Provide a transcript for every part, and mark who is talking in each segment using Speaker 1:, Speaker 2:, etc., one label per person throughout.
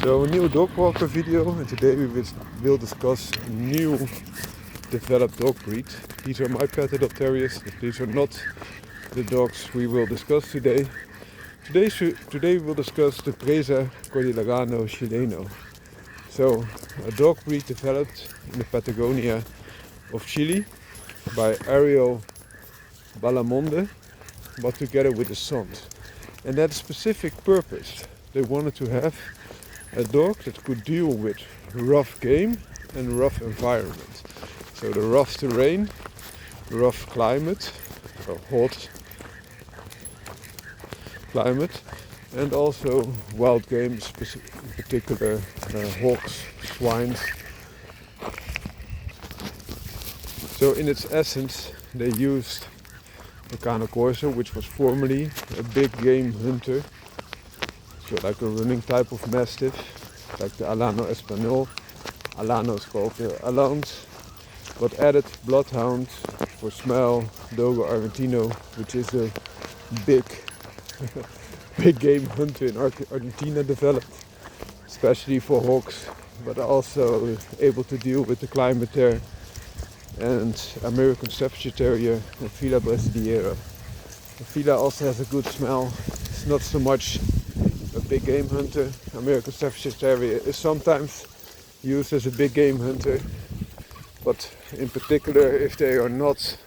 Speaker 1: So a new dog walker video, and today we will discuss a new developed dog breed. These are my Petadol Terriers. These are not the dogs we will discuss today. Today we will discuss the Presa Cordillerano Chileno. So a dog breed developed in the Patagonia of Chile by Ariel Balamonde, but together with his sons. And that specific purpose, they wanted to have a dog that could deal with rough game and rough environment. So the rough terrain, rough climate, or hot climate, and also wild game, in particular hawks, swines. So in its essence, they used the corso, which was formerly a big game hunter. So like a running type of mastiff, like the Alano Espanol. Alano is called the Alans, but added bloodhound for smell, dogo argentino, which is a big big game hunter in Argentina, developed especially for hawks, but also able to deal with the climate there. And American Staffordshire Terrier, Presa Cordillerano. The Fila also has a good smell. It's not so much a big game hunter. American Staffordshire Terrier is sometimes used as a big game hunter, but in particular if they are not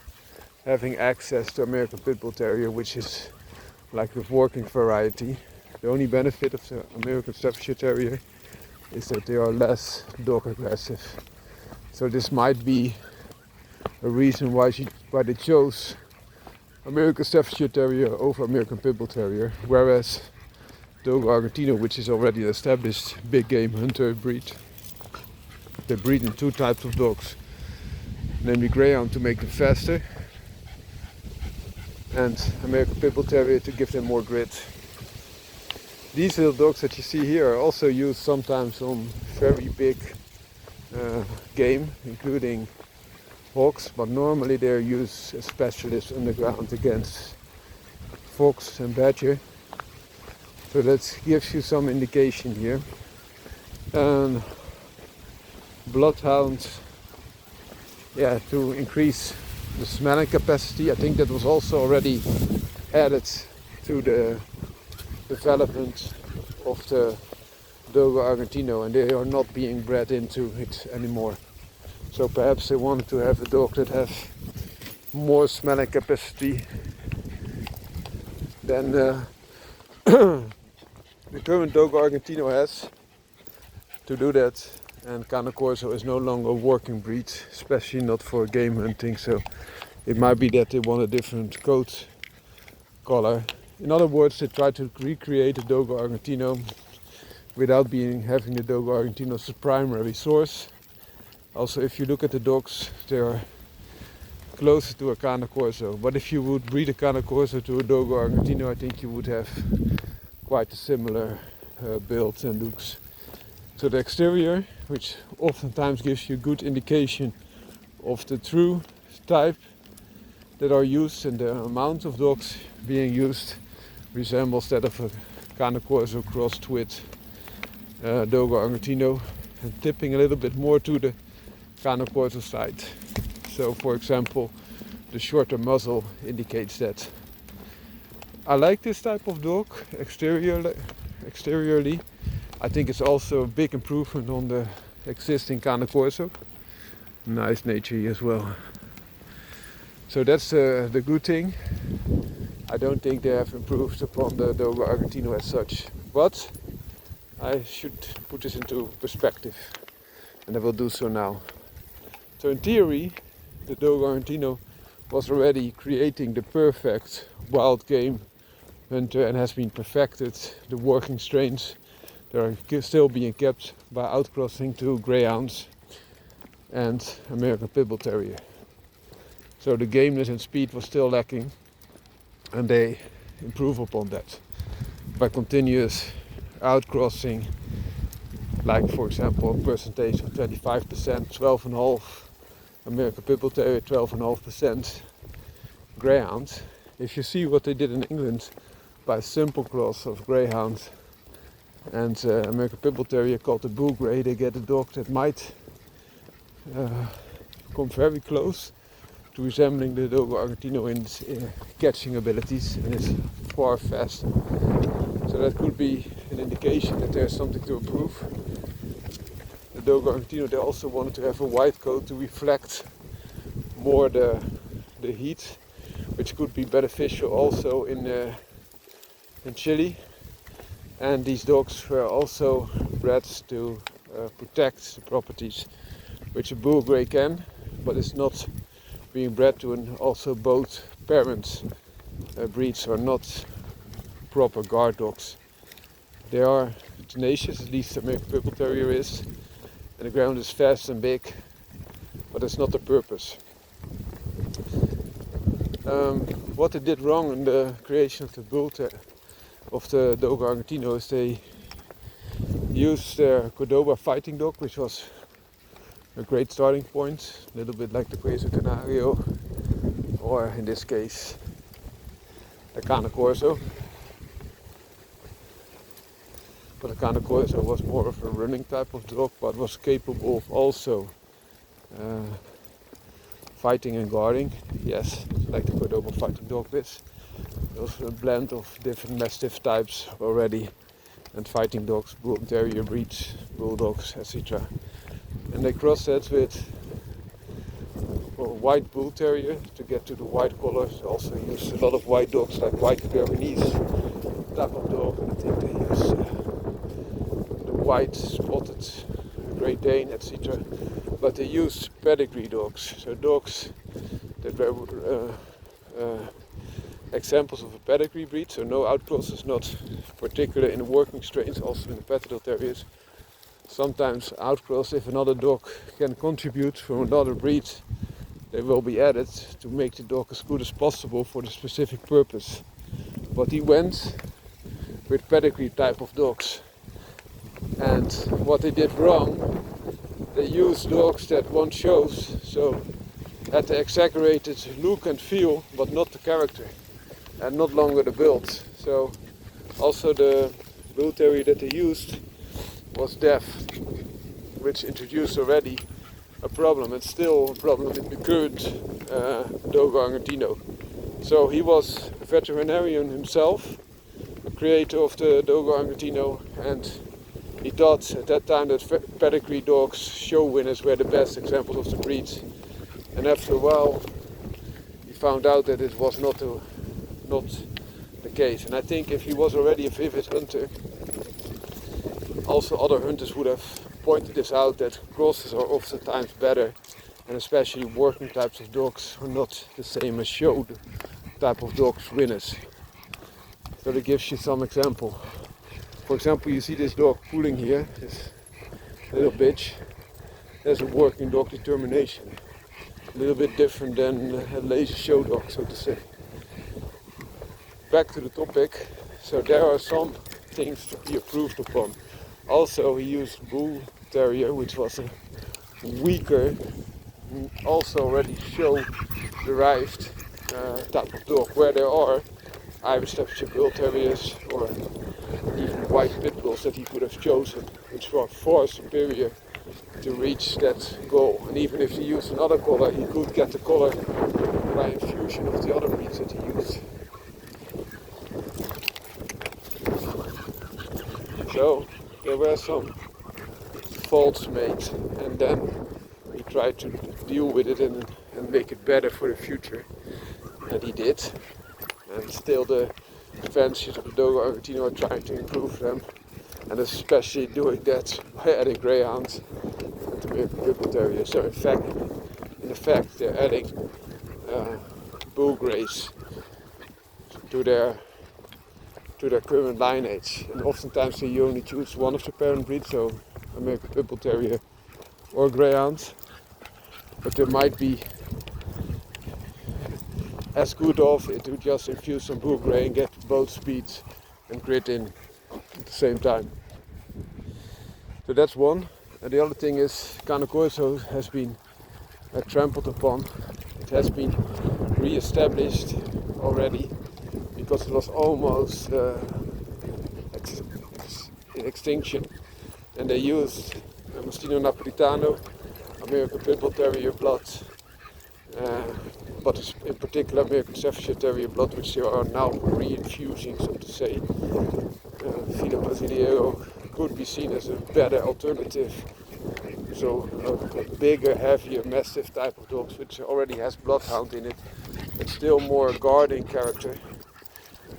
Speaker 1: having access to American Pit Bull Terrier, which is like the working variety. The only benefit of the American Staffordshire Terrier is that they are less dog aggressive. So this might be a reason why they chose American Staffordshire Terrier over American Pit Bull Terrier, whereas Dogo Argentino, which is already an established big game hunter breed, they breed in two types of dogs, namely Greyhound to make them faster, and American Pit Bull Terrier to give them more grit. These little dogs that you see here are also used sometimes on very big game, including hawks, but normally they're used as specialists underground against fox and badger. So that gives you some indication here. Bloodhound, to increase the smelling capacity. I think that was also already added to the development of the Dogo Argentino, and they are not being bred into it anymore. So perhaps they wanted to have a dog that has more smelling capacity than the current Dogo Argentino has to do that. And Corso is no longer a working breed, especially not for game hunting. So it might be that they want a different coat color. In other words, they try to recreate the Dogo Argentino without having the Dogo Argentino as the primary source. Also, if you look at the dogs, they are closer to a Corso. But if you would breed a Corso to a Dogo Argentino, I think you would have quite a similar build and looks. So the exterior, which oftentimes gives you a good indication of the true type that are used and the amount of dogs being used, resembles that of a Corso crossed with Dogo Argentino, and tipping a little bit more to the Corso side. So for example, the shorter muzzle indicates that. I like this type of dog exteriorly. I think it's also a big improvement on the existing Corso. Nice nature as well. So that's the good thing. I don't think they have improved upon the Dogo Argentino as such, but I should put this into perspective, and I will do so now. So in theory, the Dogo Argentino was already creating the perfect wild game hunter and has been perfected. The working strains that are still being kept by outcrossing to Greyhounds and American Pit Bull Terrier. So the gameness and speed was still lacking, and they improve upon that by continuous outcrossing, like for example a percentage of 25%, 12.5% American Pit Bull Terrier, 12.5% Greyhound. If you see what they did in England by simple cross of Greyhound And American Pit Terrier called the Bull Grey, they get a dog that might come very close to resembling the Dogo Argentino in its catching abilities and is far faster. So that could be an indication that there's something to improve. The Dogo Argentino, they also wanted to have a white coat to reflect more the heat, which could be beneficial also in Chile. And these dogs were also bred to protect the properties which a Bull Grey can, but it's not being bred to, and also both parents breeds are not proper guard dogs. They are tenacious, at least the American Pit Terrier is, and the ground is fast and big, but that's not the purpose. What they did wrong in the creation of the Dogo Argentino is they used their Cordoba fighting dog, which was a great starting point, a little bit like the Presa Canario, or in this case the Corso. But the Corso was more of a running type of dog, but was capable of also fighting and guarding. Yes, like the Cordoba fighting dog is. There was a blend of different Mastiff types already, and fighting dogs, Bull Terrier breeds, Bulldogs, etc. And they crossed that with white Bull Terrier to get to the white colors. They also use a lot of white dogs, like white Bernese type of dog, and I think they use the white spotted Great Dane, etc. But they use pedigree dogs, so dogs that were examples of a pedigree breed, so no outcrosses, not particular in the working strains, also in the Pettital Terriers. Sometimes outcross, if another dog can contribute from another breed, they will be added to make the dog as good as possible for the specific purpose. But he went with pedigree type of dogs. And what they did wrong, they used dogs that one shows, so had the exaggerated look and feel, but not the character, and not longer the build. So also the Bull Terrier that they used was deaf, which introduced already a problem. It's still a problem in the current Dogo Argentino. So he was a veterinarian himself, a creator of the Dogo Argentino, and he thought at that time that pedigree dogs, show winners, were the best examples of the breed. And after a while he found out that it was not the case. And I think if he was already a vivid hunter, also other hunters would have pointed this out, that crosses are oftentimes better, and especially working types of dogs are not the same as show type of dogs winners. So that gives you some example. For example, you see this dog pulling here, this little bitch. There's a working dog determination. A little bit different than a lazy show dog, so to say. Back to the topic. So there are some things to be improved upon. Also, he used Bull Terrier, which was a weaker, also already show derived type of dog, where there are Irish Staffordshire Bull Terriers or even white pit bulls that he could have chosen, which were far superior to reach that goal. And even if he used another color, he could get the color by infusion of the other breeds that he used. So there were some faults made, and then he tried to deal with it and make it better for the future, and he did. And still the fanciers of the Dogo Argentino are trying to improve them, and especially doing that by adding greyhounds and American Pit Terriers. So in effect they're adding Bull Greys to their current lineage, and oftentimes they only choose one of the parent breeds, so American Pit Terrier or greyhounds, but there might be as good of it to just infuse some Bull Grey and get both speeds and grit in at the same time. So that's one. And the other thing is Corso has been trampled upon. It has been re-established already because it was almost extinction, and they used Mastino Napolitano, American Pit Bull Terrier blood, but in particular American Staffordshire Terrier blood, which they are now reinfusing, so to say. Fila Brasileiro could be seen as a better alternative. So a bigger, heavier, mastiff type of dogs, which already has bloodhound in it, and still more guarding character.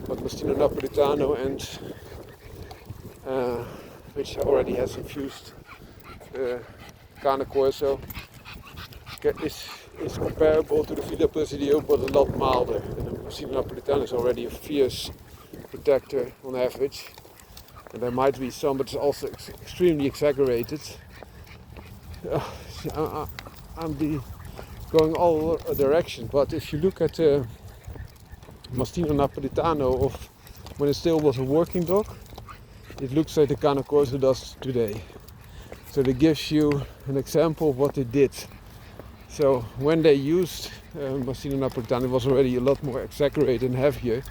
Speaker 1: But Mastino Napolitano and which already has infused Cane Corso is comparable to the Fila Presidio, but a lot milder. And the Mastino Napolitano is already a fierce protector on average, and there might be some, but it's also extremely exaggerated. I'm going all directions, but if you look at Mastino Napolitano of when it still was a working dog, it looks like the Cane Corso does today. So that gives you an example of what they did. So when they used Mastino Napolitano, it was already a lot more exaggerated and heavier,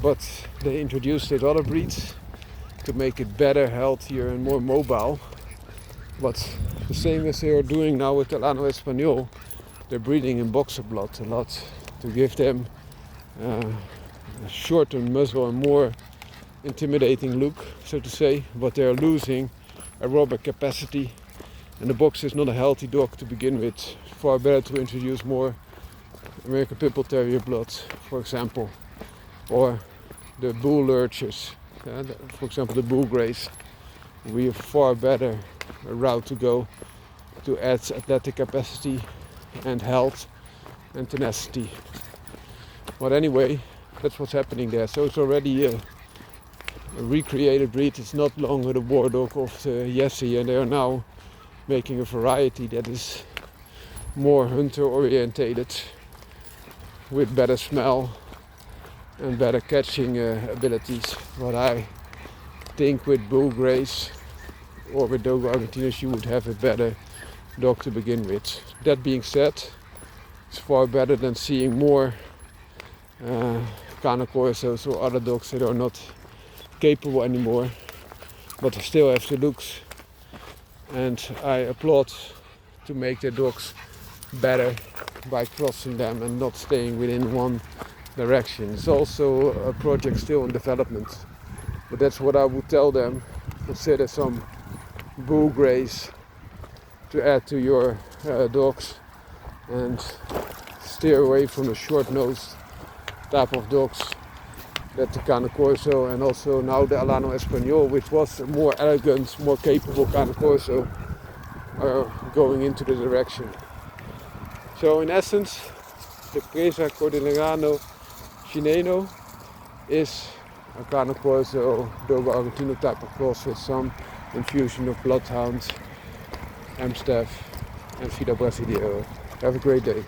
Speaker 1: but they introduced it other breeds to make it better, healthier and more mobile. But the same as they are doing now with the Lano Espanol, they're breeding in boxer blood a lot to give them a shorter muzzle and more intimidating look, so to say, but they're losing aerobic capacity, and the box is not a healthy dog to begin with. It's far better to introduce more American Pit Bull Terrier blood, for example, or the bull lurchers, for example the bull greys. We have far better route to go to add athletic capacity and health and tenacity. But anyway, that's what's happening there. So it's already a recreated breed. It's not longer the war dog of the Yessi, and they are now making a variety that is more hunter orientated, with better smell and better catching abilities. What I think with bull greys or with dogo argentinos you would have a better dog to begin with. That being said, it's far better than seeing more Cane Corsos or other dogs that are not capable anymore, but still have the looks, and I applaud to make their dogs better by crossing them and not staying within one direction. It's also a project still in development, but that's what I would tell them. Consider some bull greys to add to your dogs, and steer away from the short-nosed type of dogs that the Cane Corso and also now the Alano Espanol, which was a more elegant, more capable Cane Corso, are going into the direction. So in essence, the Presa Cordillerano Chileno is a Cane Corso dogo argentino type of cross with some infusion of bloodhound, Amstaff and Fila Brasileiro. Have a great day.